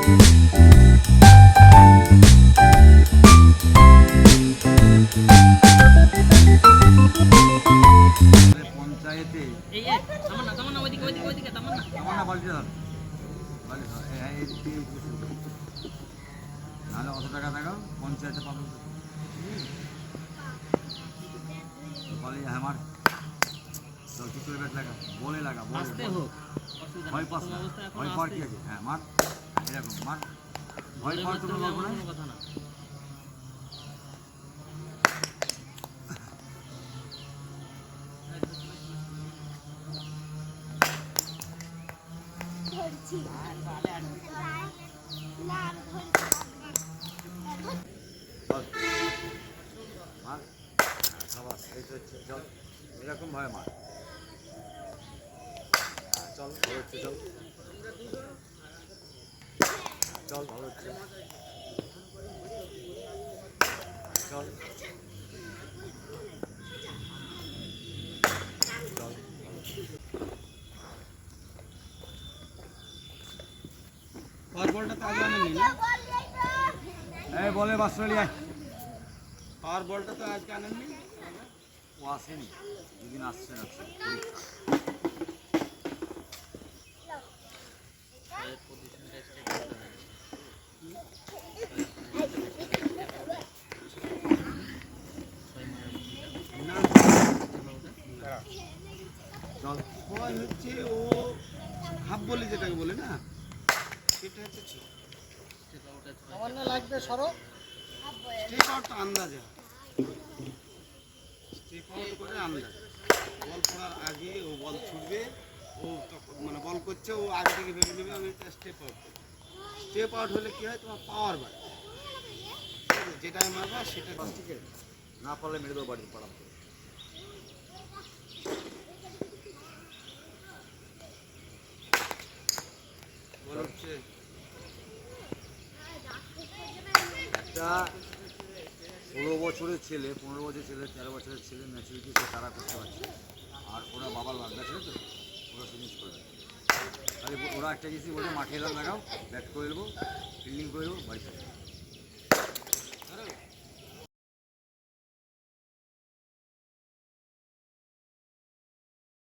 পঞ্চায়েতে নাহলে অত টাকা দেখাও পঞ্চায়েতে পাবো বলে আমার চল কি করে ব্যাট লাগা বলে লাগা বলে ভয় পাস না ভয় পাওয়ার কি আছে হ্যাঁ মার এরকম মার ভয় পাওয়ার তো কোনো কথা না এরকম ভাবে মার চল ভালো হচ্ছে চল চল ভালো হচ্ছে চল চল পাওয়ার বলটা তো আগে আনেননি না এই বলে বাসলিয়া পাওয়ার বলটা তো আজকে আনেননি ও আসেনি দুদিন আসছে না ভয় হচ্ছে ও হাফ বলি যেটাকে বলে না সেটা হচ্ছে সামান্য লাগবে সড়ক স্টেপ আউটটা আন্দাজে স্টেপ আউট করে আন্দাজ বল পড়ার আগে ও বল ছুটবে ও মানে বল করছে ও আগে থেকে ভেবে নেবে আমি একটা স্টেপ আউট করবো স্টেপ আউট হলে কী হয় তোমার পাওয়ার বাড়ে যেটাই মারবা সেটা ঠিক আছে না পারলে মেরে দেবো বাড়ি পড়া হচ্ছে একটা 16 বছরের ছেলে 15 বছরের ছেলে 13 বছরের ছেলে ম্যাচুরিটি তারা করতে পারছে আর ওরা বাবার লাগা ছিল তো ওরা ফিনিশ করবে তাহলে ওরা একটা কিছু বলে মাঠে এলাম লাগাও ব্যাট করে দেবো ফিল্ডিং করে দেবো বাড়ি